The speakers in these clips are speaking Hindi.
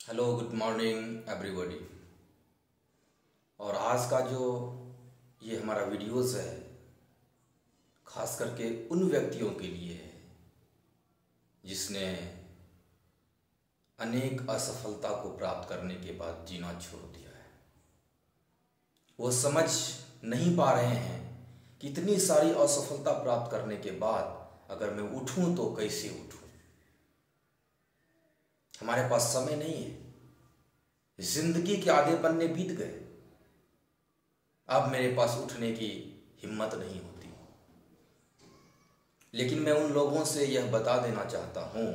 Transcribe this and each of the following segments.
Hello good morning everybody. और आज का जो ये हमारा वीडियोस है खास करके उन व्यक्तियों के लिए है जिसने अनेक असफलता को प्राप्त करने के बाद जीना छोड़ दिया है। वो समझ नहीं पा रहे हैं कि इतनी सारी असफलता प्राप्त करने के बाद अगर मैं उठूं तो कैसे उठूं। हमारे पास समय नहीं है, जिंदगी के आधे पन्ने बीत गए, अब मेरे पास उठने की हिम्मत नहीं होती। लेकिन मैं उन लोगों से यह बता देना चाहता हूं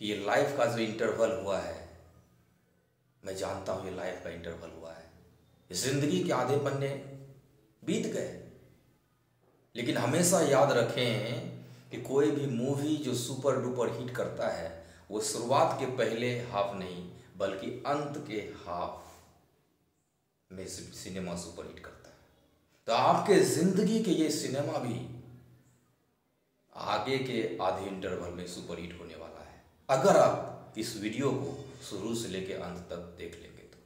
कि ये लाइफ का जो इंटरवल हुआ है, मैं जानता हूं ये लाइफ का इंटरवल हुआ है, जिंदगी के आधे पन्ने बीत गए। लेकिन हमेशा याद रखें कि कोई भी मूवी जो सुपर डुपर हिट करता है वो शुरुआत के पहले हाफ नहीं बल्कि अंत के हाफ में सिनेमा सुपर हिट करता है। तो आपके जिंदगी के ये सिनेमा भी आगे के आधे इंटरवल में सुपर हिट होने वाला है, अगर आप इस वीडियो को शुरू से लेकर अंत तक देख लेंगे तो।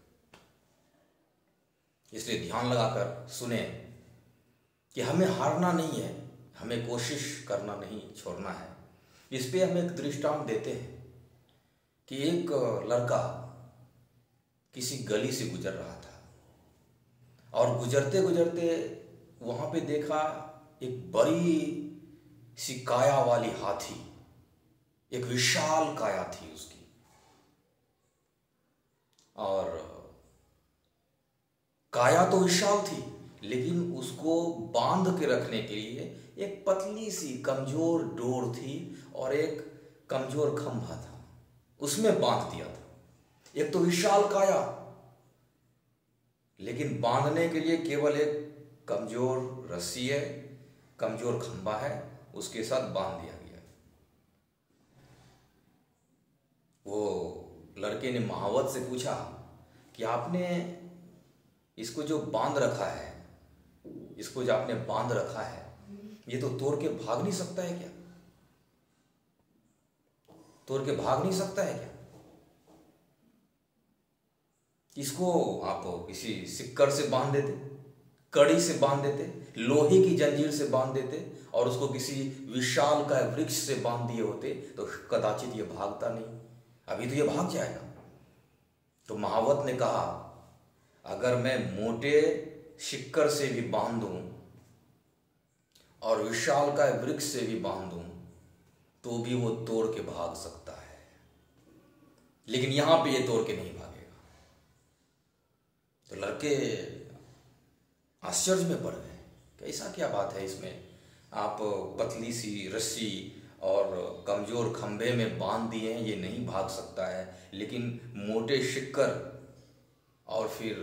इसलिए ध्यान लगाकर सुने कि हमें हारना नहीं है, हमें कोशिश करना नहीं छोड़ना है। इस पे हम एक दृष्टांत देते हैं कि एक लड़का किसी गली से गुजर रहा था और गुजरते गुजरते वहां पे देखा एक बड़ी सी काया वाली हाथी, एक विशाल काया थी उसकी, और काया तो विशाल थी लेकिन उसको बांध के रखने के लिए एक पतली सी कमजोर डोर थी और एक कमजोर खंभा था, उसमें बांध दिया था। एक तो विशाल काया, लेकिन बांधने के लिए केवल एक कमजोर रस्सी है, कमजोर खंभा है, उसके साथ बांध दिया गया। वो लड़के ने महावत से पूछा कि आपने इसको जो बांध रखा है, इसको जो आपने बांध रखा है, ये तो तोड़ के भाग नहीं सकता है क्या? तोड़ के भाग नहीं सकता है क्या? इसको आप किसी सिक्कर से बांध देते, कड़ी से बांध देते, लोहे की जंजीर से बांध देते और उसको किसी विशाल का वृक्ष से बांध दिए होते तो कदाचित ये भागता नहीं, अभी तो ये भाग जाएगा। तो महावत ने कहा, अगर मैं मोटे शिक्कर से भी बांध दूं और विशाल का वृक्ष से भी बांध दूं तो भी वो तोड़ के भाग सकता है, लेकिन यहां पे ये तोड़ के नहीं भागेगा। तो लड़के आश्चर्य में पड़ गए, कैसा क्या बात है, इसमें आप पतली सी रस्सी और कमजोर खंभे में बांध दिए हैं, ये नहीं भाग सकता है, लेकिन मोटे शिक्कर और फिर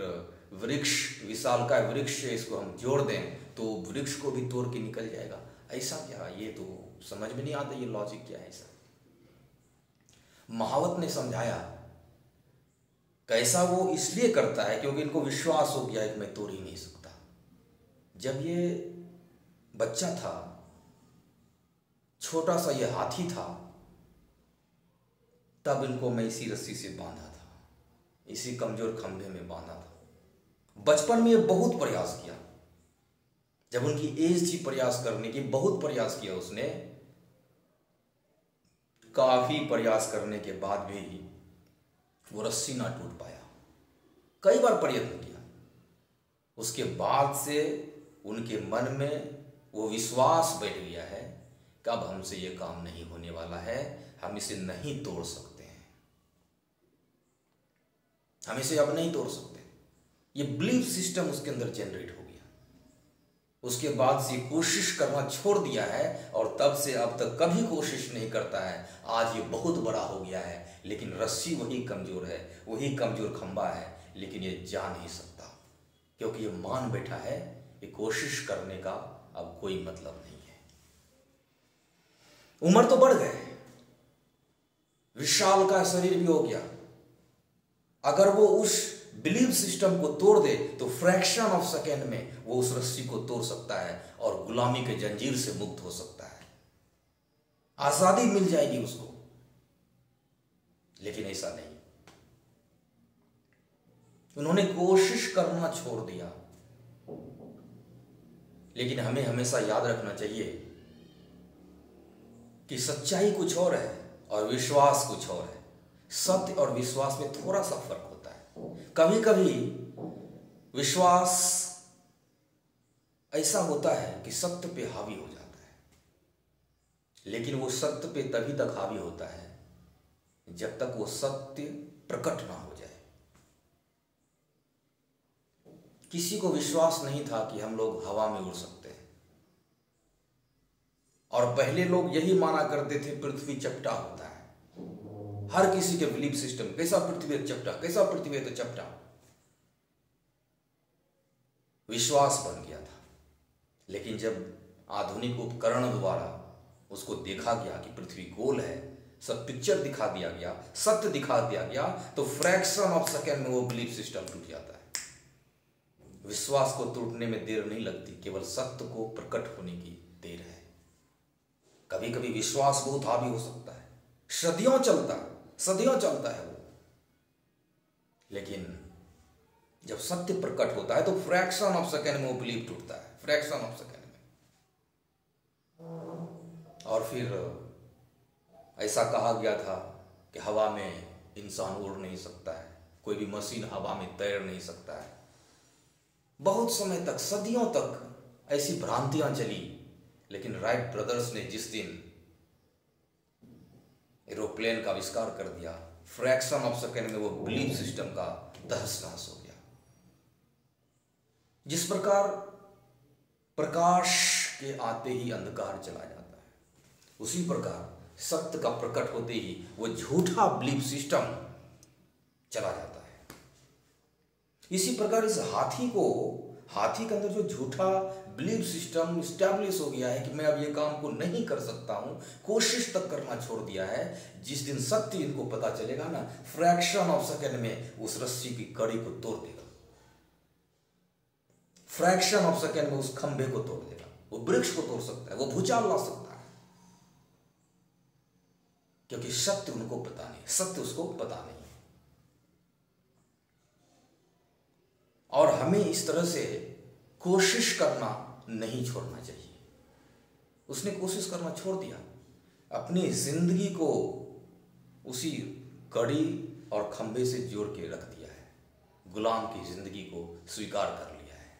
वृक्ष, विशाल का वृक्ष से इसको हम जोड़ दें तो वृक्ष को भी तोड़ के निकल जाएगा। ऐसा क्या, ये तो समझ में नहीं आता, ये लॉजिक क्या है ऐसा। महावत ने समझाया, कैसा वो इसलिए करता है क्योंकि इनको विश्वास हो गया है कि मैं तोड़ ही नहीं सकता। जब ये बच्चा था, छोटा सा ये हाथी था, तब इनको मैं इसी रस्सी से बांधा था, इसी कमजोर खंभे में बांधा था। बचपन में ये बहुत प्रयास किया, जब उनकी एज थी प्रयास करने की, बहुत प्रयास किया उसने। काफी प्रयास करने के बाद भी वो रस्सी ना टूट पाया, कई बार प्रयत्न किया। उसके बाद से उनके मन में वो विश्वास बैठ गया है कि अब हमसे ये काम नहीं होने वाला है, हम इसे नहीं तोड़ सकते हैं, हम इसे अब नहीं तोड़ सकते। ये बिलीफ सिस्टम उसके अंदर जनरेट हो गया। उसके बाद से कोशिश करना छोड़ दिया है और तब से अब तक कभी कोशिश नहीं करता है। आज ये बहुत बड़ा हो गया है, लेकिन रस्सी वही कमजोर है, वही कमजोर खंभा है, लेकिन ये जा नहीं सकता क्योंकि ये मान बैठा है कि कोशिश करने का अब कोई मतलब नहीं है। उम्र तो बढ़ गए, विशाल का शरीर भी हो गया, अगर वो उस बिलीव सिस्टम को तोड़ दे तो फ्रैक्शन ऑफ सेकेंड में वो उस रस्सी को तोड़ सकता है और गुलामी के जंजीर से मुक्त हो सकता है, आजादी मिल जाएगी उसको। लेकिन ऐसा नहीं, उन्होंने कोशिश करना छोड़ दिया। लेकिन हमें हमेशा याद रखना चाहिए कि सच्चाई कुछ और है और विश्वास कुछ और है। सत्य और विश्वास में थोड़ा सा फर्क होता है। कभी कभी विश्वास ऐसा होता है कि सत्य पे हावी हो जाता है, लेकिन वो सत्य पे तभी तक हावी होता है जब तक वो सत्य प्रकट ना हो जाए। किसी को विश्वास नहीं था कि हम लोग हवा में उड़ सकते हैं, और पहले लोग यही माना करते थे पृथ्वी चपटा होता है। हर किसी के बिलीफ सिस्टम, कैसा पृथ्वी है चपटा, कैसा पृथ्वी है तो चपटा, विश्वास बन गया था। लेकिन जब आधुनिक उपकरण द्वारा उसको देखा गया कि पृथ्वी गोल है, सब पिक्चर दिखा दिया गया, सत्य दिखा दिया गया, तो फ्रैक्शन ऑफ सेकेंड में वो बिलीफ सिस्टम टूट जाता है। विश्वास को टूटने में देर नहीं लगती, केवल सत्य को प्रकट होने की देर है। कभी कभी विश्वास बहुत हावी हो सकता है, सदियों चलता है वो, लेकिन जब सत्य प्रकट होता है तो फ्रैक्शन ऑफ सेकेंड में वो बिलीव टूटता है, फ्रैक्शन ऑफ सेकेंड में। और फिर ऐसा कहा गया था कि हवा में इंसान उड़ नहीं सकता है, कोई भी मशीन हवा में तैर नहीं सकता है। बहुत समय तक, सदियों तक ऐसी भ्रांतियां चली, लेकिन राइट ब्रदर्स ने जिस दिन एरोप्लेन का आविष्कार कर दिया, फ्रैक्शन ऑफ सेकेंड में वो बिलीफ सिस्टम का तहस नहस हो गया। जिस प्रकार प्रकाश के आते ही अंधकार चला जाता है, उसी प्रकार सत्य का प्रकट होते ही वो झूठा बिलीफ सिस्टम चला जाता है। इसी प्रकार इस हाथी के अंदर जो झूठा बिलीफ सिस्टम स्टैब्लिश हो गया है कि मैं अब ये काम को नहीं कर सकता हूं, कोशिश तक करना छोड़ दिया है, जिस दिन सत्य इनको पता चलेगा ना, फ्रैक्शन ऑफ सेकेंड में उस रस्सी की कड़ी को तोड़ देगा, फ्रैक्शन ऑफ सेकेंड में उस खंभे को तोड़ देगा। वो वृक्ष को तोड़ सकता है, वो भूचाल ला सकता है, क्योंकि सत्य उनको पता नहीं, सत्य उसको पता नहीं। और हमें इस तरह से कोशिश करना नहीं छोड़ना चाहिए। उसने कोशिश करना छोड़ दिया, अपनी जिंदगी को उसी कड़ी और खंभे से जोड़ के रख दिया है, गुलाम की जिंदगी को स्वीकार कर लिया है।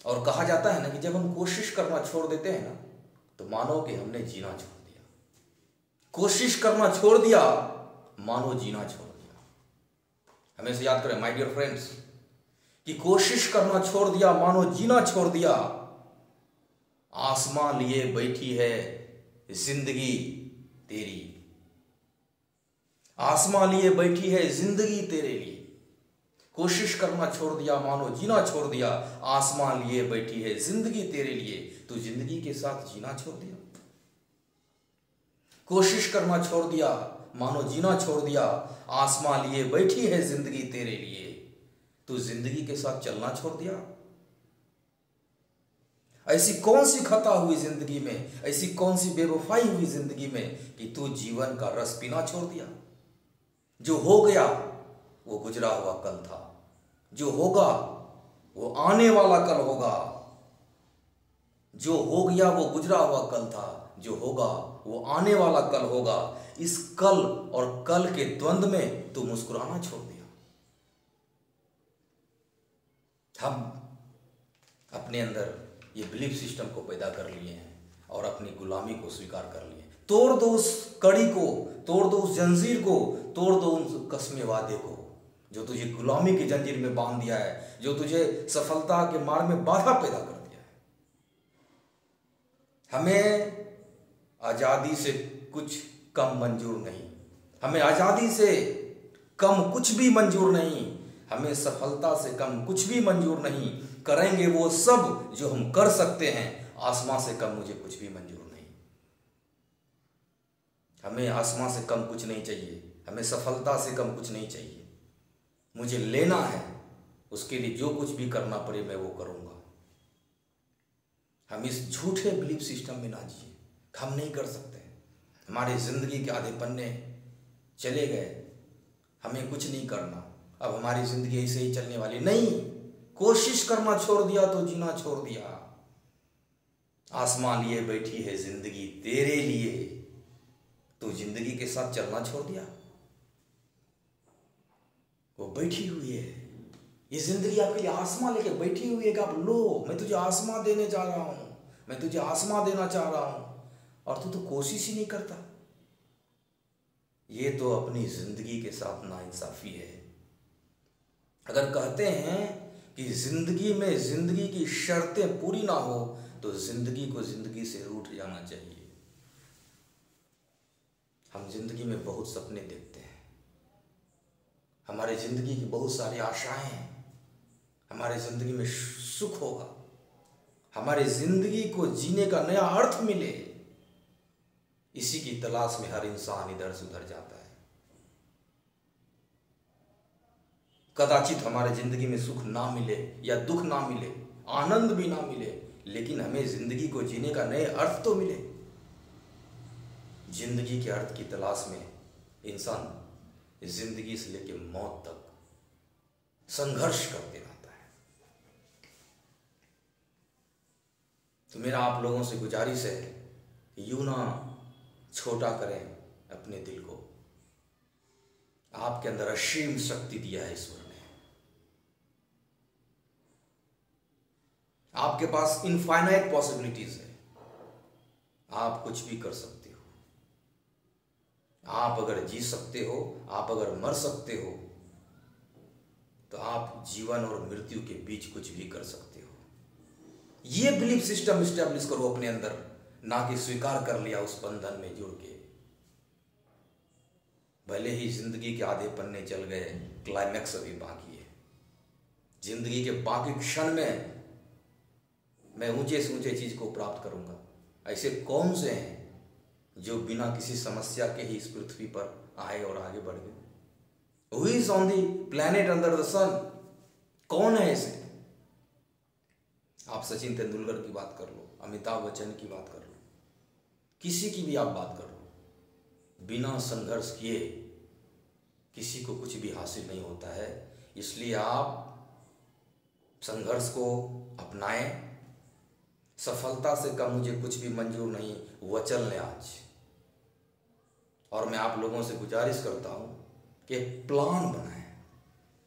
और कहा जाता है ना कि जब हम कोशिश करना छोड़ देते हैं ना, तो मानो कि हमने जीना छोड़ दिया। कोशिश करना छोड़ दिया, मानो जीना छोड़ दिया। हमेशा याद करें माय डियर फ्रेंड्स, कि कोशिश करना छोड़ दिया, मानो जीना छोड़ दिया। आसमां लिए बैठी है जिंदगी तेरी, आसमां लिए बैठी है जिंदगी तेरे लिए। कोशिश करना छोड़ दिया, मानो जीना छोड़ दिया, आसमां लिए बैठी है जिंदगी तेरे लिए, तू जिंदगी के साथ जीना छोड़ दिया। कोशिश करना छोड़ दिया, मानो जीना छोड़ दिया, आसमां लिए बैठी है जिंदगी तेरे लिए, तू जिंदगी के साथ चलना छोड़ दिया। ऐसी कौन सी खता हुई जिंदगी में, ऐसी कौन सी बेवफाई हुई जिंदगी में कि तू जीवन का रस पीना छोड़ दिया। जो हो गया वो गुजरा हुआ कल था, जो होगा वो आने वाला कल होगा। जो हो गया वो गुजरा हुआ कल था, जो होगा वो आने वाला कल होगा। इस कल और कल के द्वंद्व में तू मुस्कुराना छोड़ दिया। हम अपने अंदर ये बिलीफ सिस्टम को पैदा कर लिए हैं और अपनी गुलामी को स्वीकार कर लिए। तोड़ दो उस कड़ी को, तोड़ दो उस जंजीर को, तोड़ दो उस कसमे वादे को जो तुझे गुलामी की जंजीर में बांध दिया है, जो तुझे सफलता के मार्ग में बाधा पैदा कर दिया है। हमें आजादी से कुछ कम मंजूर नहीं, हमें आजादी से कम कुछ भी मंजूर नहीं, हमें सफलता से कम कुछ भी मंजूर नहीं। करेंगे वो सब जो हम कर सकते हैं, आसमां से कम मुझे कुछ भी मंजूर नहीं। हमें आसमां से कम कुछ नहीं चाहिए, हमें सफलता से कम कुछ नहीं चाहिए। मुझे लेना है, उसके लिए जो कुछ भी करना पड़े मैं वो करूंगा। हम इस झूठे बिलीफ सिस्टम में ना जिए, हम नहीं कर सकते। हमारी जिंदगी के आधे पन्ने चले गए, हमें कुछ नहीं करना, अब हमारी जिंदगी ऐसे ही चलने वाली नहीं। कोशिश करना छोड़ दिया तो जीना छोड़ दिया। आसमां लिए बैठी है जिंदगी तेरे लिए, तो जिंदगी के साथ चलना छोड़ दिया। वो बैठी हुई है, ये जिंदगी आपके लिए आसमां लेके बैठी हुई है कि आप लो, मैं तुझे आसमां देने जा रहा हूं, मैं तुझे आसमां देना चाह रहा हूं, और तू तो कोशिश ही नहीं करता। ये तो अपनी जिंदगी के साथ नाइंसाफी है। अगर कहते हैं कि जिंदगी में जिंदगी की शर्तें पूरी ना हो तो जिंदगी को जिंदगी से रूठ जाना चाहिए। हम जिंदगी में बहुत सपने देखते हैं, हमारे जिंदगी की बहुत सारी आशाएं हैं, हमारे जिंदगी में सुख होगा, हमारे जिंदगी को जीने का नया अर्थ मिले, इसी की तलाश में हर इंसान इधर से उधर जाता है। कदाचित हमारे जिंदगी में सुख ना मिले या दुख ना मिले, आनंद भी ना मिले, लेकिन हमें जिंदगी को जीने का नए अर्थ तो मिले। जिंदगी के अर्थ की तलाश में इंसान जिंदगी से लेकर मौत तक संघर्ष करते रहता है। तो मेरा आप लोगों से गुजारिश है कि यूं ना छोटा करें अपने दिल को। आपके अंदर असीम शक्ति दिया है ईश्वर ने, आपके पास इनफाइनाइट पॉसिबिलिटीज है, आप कुछ भी कर सकते हो। आप अगर जी सकते हो, आप अगर मर सकते हो, तो आप जीवन और मृत्यु के बीच कुछ भी कर सकते हो। ये बिलीफ सिस्टम स्टैब्लिश करो अपने अंदर, ना कि स्वीकार कर लिया उस बंधन में जुड़ के। भले ही जिंदगी के आधे पन्ने चल गए, क्लाइमैक्स अभी बाकी है। जिंदगी के बाकी क्षण में मैं ऊंचे से ऊंचे चीज को प्राप्त करूंगा। ऐसे कौन से हैं जो बिना किसी समस्या के ही इस पृथ्वी पर आए और आगे बढ़ गए? Who is on the planet under the sun? कौन है ऐसे? आप सचिन तेंदुलकर की बात कर लो, अमिताभ बच्चन की बात कर लो, किसी की भी आप बात कर लो, बिना संघर्ष किए किसी को कुछ भी हासिल नहीं होता है। इसलिए आप संघर्ष को अपनाएं। सफलता से कम मुझे कुछ भी मंजूर नहीं, वचन लें आज। और मैं आप लोगों से गुजारिश करता हूं कि प्लान बनाएं,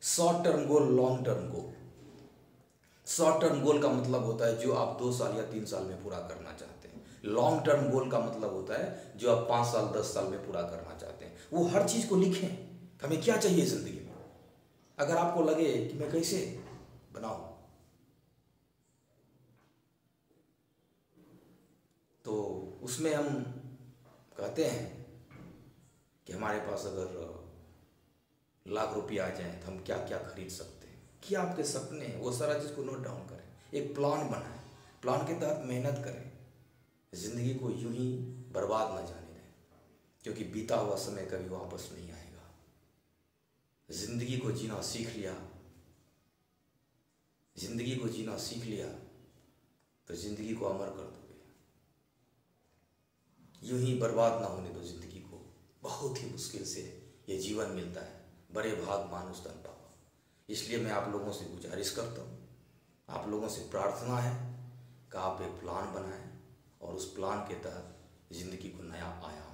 short term goal, long term goal. Short term goal का मतलब होता है जो आप 2 साल या 3 साल में पूरा करना चाहते हैं। लॉन्ग टर्म गोल का मतलब होता है जो आप 5 साल 10 साल में पूरा करना चाहते हैं। वो हर चीज को लिखें, हमें क्या चाहिए जिंदगी में। अगर आपको लगे कि मैं कैसे बनाऊं, तो उसमें हम कहते हैं कि हमारे पास अगर लाख रुपया आ जाए तो हम क्या क्या खरीद सकते हैं, क्या आपके सपने हैं, वो सारा चीज़ को नोट डाउन करें, एक प्लान बनाएं, प्लान के तहत मेहनत करें। जिंदगी को यूं ही बर्बाद ना जाने दें, क्योंकि बीता हुआ समय कभी वापस नहीं आएगा। जिंदगी को जीना सीख लिया, जिंदगी को जीना सीख लिया तो जिंदगी को अमर कर दोगे। यूं ही बर्बाद ना होने दो जिंदगी को। बहुत ही मुश्किल से ये जीवन मिलता है, बड़े भाग मानुष तन पावा। इसलिए मैं आप लोगों से गुजारिश करता हूँ, आप लोगों से प्रार्थना है कि आप एक प्लान बनाएं और उस प्लान के तहत जिंदगी को नया आयाम